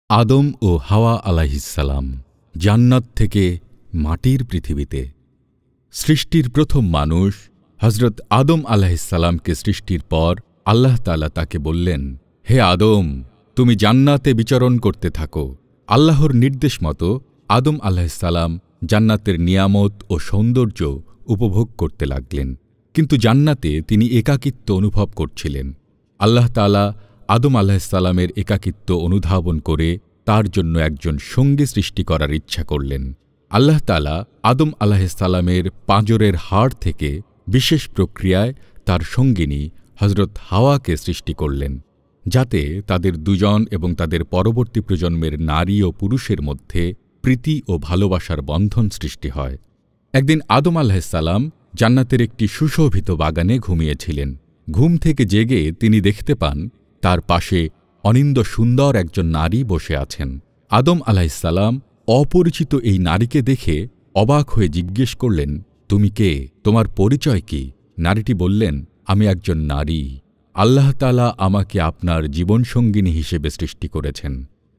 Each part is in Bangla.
আদম ও হাওয়া আলাইহিসসালাম জান্নাত থেকে মাটির পৃথিবীতে। সৃষ্টির প্রথম মানুষ হজরত আদম আলাইহিসসালামকে সৃষ্টির পর আল্লাহ তাআলা তাকে বললেন, হে আদম, তুমি জান্নাতে বিচরণ করতে থাকো। আল্লাহর নির্দেশ মতো আদম আলাইহিসসালাম জান্নাতের নিয়ামত ও সৌন্দর্য উপভোগ করতে লাগলেন। কিন্তু জান্নাতে তিনি একাকিত্ব অনুভব করছিলেন। আল্লাহ তাআলা আদম আলাইহিসসালামের একাকিত্ব অনুধাবন করে তার জন্য একজন সঙ্গী সৃষ্টি করার ইচ্ছা করলেন। আল্লাহ তাআলা আদম আলাইহিসসালামের পাঁজরের হাড় থেকে বিশেষ প্রক্রিয়ায় তার সঙ্গিনী হজরত হাওয়াকে সৃষ্টি করলেন, যাতে তাদের দুজন এবং তাদের পরবর্তী প্রজন্মের নারী ও পুরুষের মধ্যে প্রীতি ও ভালোবাসার বন্ধন সৃষ্টি হয়। একদিন আদম আলাইহিসসালাম জান্নাতের একটি সুশোভিত বাগানে ঘুমিয়েছিলেন। ঘুম থেকে জেগে তিনি দেখতে পান তার পাশে অনিন্দ্য সুন্দর একজন নারী বসে আছেন। আদম আলাইহিসসালাম অপরিচিত এই নারীকে দেখে অবাক হয়ে জিজ্ঞেস করলেন, তুমি কে? তোমার পরিচয় কি? নারীটি বললেন, আমি একজন নারী। আল্লাহ তাআলা আমাকে আপনার জীবনসঙ্গিনী হিসেবে সৃষ্টি করেছেন।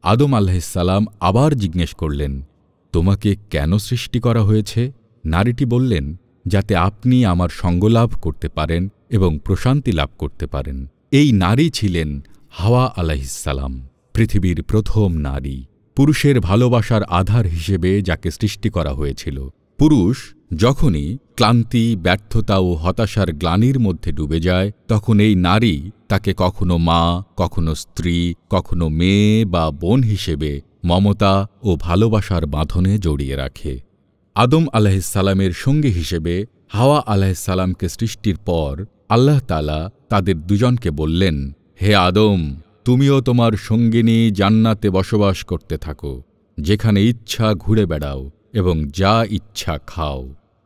আদম আলাইহিসসালাম আবার জিজ্ঞেস করলেন, তোমাকে কেন সৃষ্টি করা হয়েছে? নারীটি বললেন, যাতে আপনি আমার সঙ্গলাভ করতে পারেন এবং প্রশান্তি লাভ করতে পারেন। এই নারী ছিলেন হাওয়া আলাইহিসসালাম, পৃথিবীর প্রথম নারী, পুরুষের ভালোবাসার আধার হিসেবে যাকে সৃষ্টি করা হয়েছিল। পুরুষ যখনই ক্লান্তি, ব্যর্থতা ও হতাশার গ্লানির মধ্যে ডুবে যায়, তখন এই নারী তাকে কখনো মা, কখনো স্ত্রী, কখনো মেয়ে বা বোন হিসেবে মমতা ও ভালোবাসার বাঁধনে জড়িয়ে রাখে। আদম আলাইহিসসালামের সঙ্গী হিসেবে হাওয়া আলাইহিসসালামকে সৃষ্টির পর আল্লাহ তাআলা তাদের দুজনকে বললেন, হে আদম, তুমিও তোমার সঙ্গিনী জান্নাতে বসবাস করতে থাকো। যেখানে ইচ্ছা ঘুরে বেড়াও এবং যা ইচ্ছা খাও।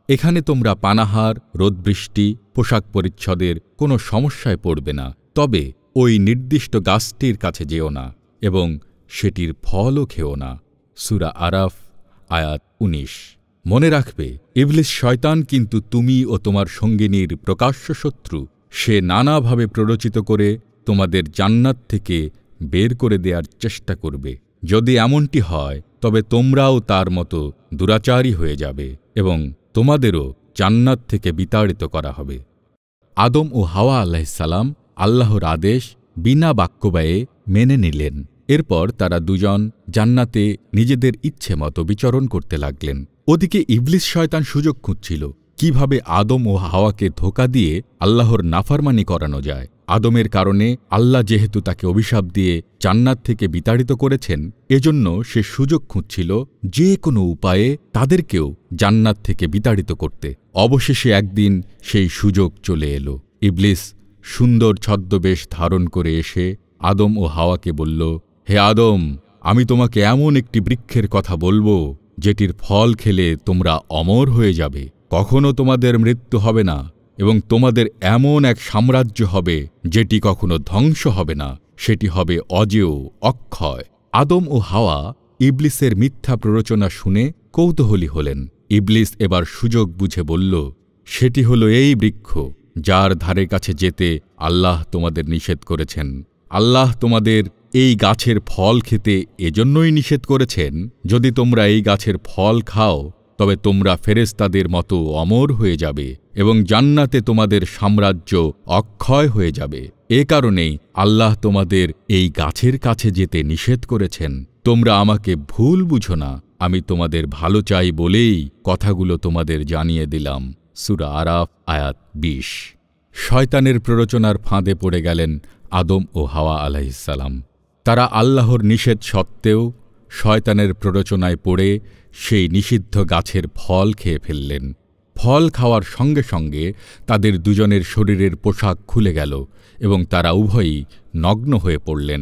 এখানে তোমরা পানাহার, রোদবৃষ্টি, পোশাক পরিচ্ছদের কোনো সমস্যায় পড়বে না। তবে ওই নির্দিষ্ট গাছটির কাছে যেও না এবং সেটির ফলও খেও না। সূরা আরাফ, আয়াত ১৯। মনে রাখবে, ইবলিস শয়তান কিন্তু তুমি ও তোমার সঙ্গিনীর প্রকাশ্য শত্রু। সে নানাভাবে প্ররোচিত করে তোমাদের জান্নাত থেকে বের করে দেওয়ার চেষ্টা করবে। যদি এমনটি হয়, তবে তোমরাও তার মতো দুরাচারী হয়ে যাবে এবং তোমাদেরও জান্নাত থেকে বিতাড়িত করা হবে। আদম ও হাওয়া আলাইহিসসালাম আল্লাহর আদেশ বিনা বাক্যব্যয়ে মেনে নিলেন। এরপর তারা দুজন জান্নাতে নিজেদের ইচ্ছে মতো বিচরণ করতে লাগলেন। ওদিকে ইবলিস শয়তান সুযোগ খুঁজছিল কিভাবে আদম ও হাওয়াকে ধোঁকা দিয়ে আল্লাহর নাফরমানি করানো যায়। আদমের কারণে আল্লাহ যেহেতু তাকে অভিশাপ দিয়ে জান্নাত থেকে বিতাড়িত করেছেন, এজন্য সে সুযোগ খুঁজছিল যে কোনো উপায়ে তাদেরকেও জান্নাত থেকে বিতাড়িত করতে। অবশেষে একদিন সেই সুযোগ চলে এলো। ইবলিস সুন্দর ছদ্মবেশ ধারণ করে এসে আদম ও হাওয়াকে বলল, হে আদম, আমি তোমাকে এমন একটি বৃক্ষের কথা বলবো যেটির ফল খেলে তোমরা অমর হয়ে যাবে। কখনো তোমাদের মৃত্যু হবে না এবং তোমাদের এমন এক সাম্রাজ্য হবে যেটি কখনো ধ্বংস হবে না। সেটি হবে অজেয়, অক্ষয়। আদম ও হাওয়া ইবলিসের মিথ্যা প্ররোচনা শুনে কৌতূহলী হলেন। ইবলিস এবার সুযোগ বুঝে বলল, সেটি হলো এই বৃক্ষ যার ধারে কাছে যেতে আল্লাহ তোমাদের নিষেধ করেছেন। আল্লাহ তোমাদের এই গাছের ফল খেতে এজন্যই নিষেধ করেছেন, যদি তোমরা এই গাছের ফল খাও তবে তোমরা ফেরেশতাদের মতো অমর হয়ে যাবে এবং জান্নাতে তোমাদের সাম্রাজ্য অক্ষয় হয়ে যাবে। এ কারণেই আল্লাহ তোমাদের এই গাছের কাছে যেতে নিষেধ করেছেন। তোমরা আমাকে ভুল বুঝো না, আমি তোমাদের ভালো চাই বলেই কথাগুলো তোমাদের জানিয়ে দিলাম। সূরা আরাফ, আয়াত ২০। শয়তানের প্ররোচনার ফাঁদে পড়ে গেলেন আদম ও হাওয়া আলাইহিসসালাম। তারা আল্লাহর নিষেধ সত্ত্বেও শয়তানের প্ররোচনায় পড়ে সেই নিষিদ্ধ গাছের ফল খেয়ে ফেললেন। ফল খাওয়ার সঙ্গে সঙ্গে তাদের দুজনের শরীরের পোশাক খুলে গেল এবং তারা উভয়ই নগ্ন হয়ে পড়লেন।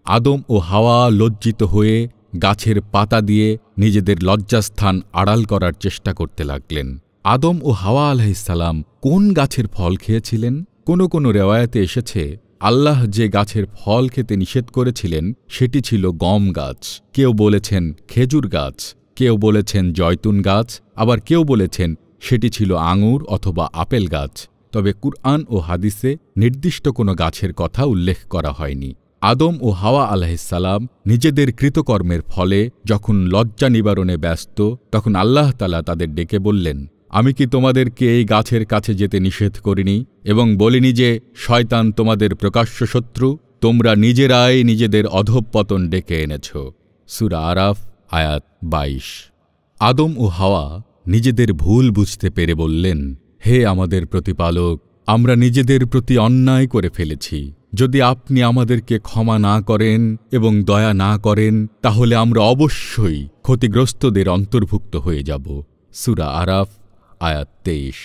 আদম ও হাওয়া লজ্জিত হয়ে গাছের পাতা দিয়ে নিজেদের লজ্জাস্থান আড়াল করার চেষ্টা করতে লাগলেন। আদম ও হাওয়া আলাইহিসসালাম কোন গাছের ফল খেয়েছিলেন? কোনো কোনো রেওয়ায়াতে এসেছে আল্লাহ যে গাছের ফল খেতে নিষেধ করেছিলেন সেটি ছিল গম গাছ, কেউ বলেছেন খেজুর গাছ, কেউ বলেছেন জয়তুন গাছ, আবার কেউ বলেছেন সেটি ছিল আঙুর অথবা আপেল গাছ। তবে কুরআন ও হাদিসে নির্দিষ্ট কোনো গাছের কথা উল্লেখ করা হয়নি। আদম ও হাওয়া আলাইহিসসালাম নিজেদের কৃতকর্মের ফলে যখন লজ্জা নিবারণে ব্যস্ত, তখন আল্লাহ তাআলা তাদের ডেকে বললেন, আমি কি তোমাদেরকে এই গাছের কাছে যেতে নিষেধ করিনি এবং বলিনি যে শয়তান তোমাদের প্রকাশ্য শত্রু? তোমরা নিজেরাই নিজেদের অধঃপতন ডেকে এনেছ। সূরা আরাফ আয়াত ২২। আদম ও হাওয়া নিজেদের ভুল বুঝতে পেরে বললেন, হে আমাদের প্রতিপালক, আমরা নিজেদের প্রতি অন্যায় করে ফেলেছি। যদি আপনি আমাদেরকে ক্ষমা না করেন এবং দয়া না করেন, তাহলে আমরা অবশ্যই ক্ষতিগ্রস্তদের অন্তর্ভুক্ত হয়ে যাব। সূরা আরাফ আয়াত ২৩।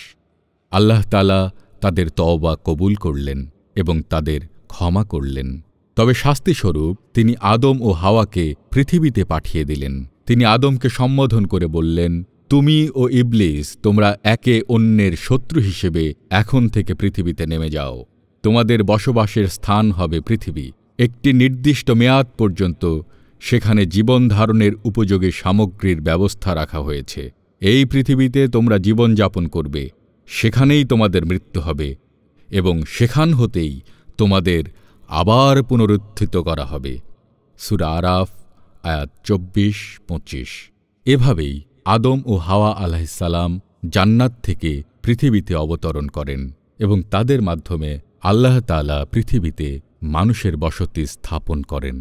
আল্লাহ তাআলা তাদের তওবা কবুল করলেন এবং তাদের ক্ষমা করলেন। তবে শাস্তিস্বরূপ তিনি আদম ও হাওয়াকে পৃথিবীতে পাঠিয়ে দিলেন। তিনি আদমকে সম্বোধন করে বললেন, তুমি ও ইবলিস তোমরা একে অন্যের শত্রু হিসেবে এখন থেকে পৃথিবীতে নেমে যাও। তোমাদের বসবাসের স্থান হবে পৃথিবী। একটি নির্দিষ্ট মেয়াদ পর্যন্ত সেখানে জীবন ধারণের উপযোগী সামগ্রীর ব্যবস্থা রাখা হয়েছে। এই পৃথিবীতে তোমরা জীবনযাপন করবে, সেখানেই তোমাদের মৃত্যু হবে এবং সেখান হতেই তোমাদের আবার পুনরুত্থিত করা হবে। সূরা আরাফ আয়াত ২৪-২৫। এভাবেই আদম ও হাওয়া আলাইহিসসালাম জান্নাত থেকে পৃথিবীতে অবতরণ করেন এবং তাদের মাধ্যমে আল্লাহ তাআলা পৃথিবীতে মানুষের বসতি স্থাপন করেন।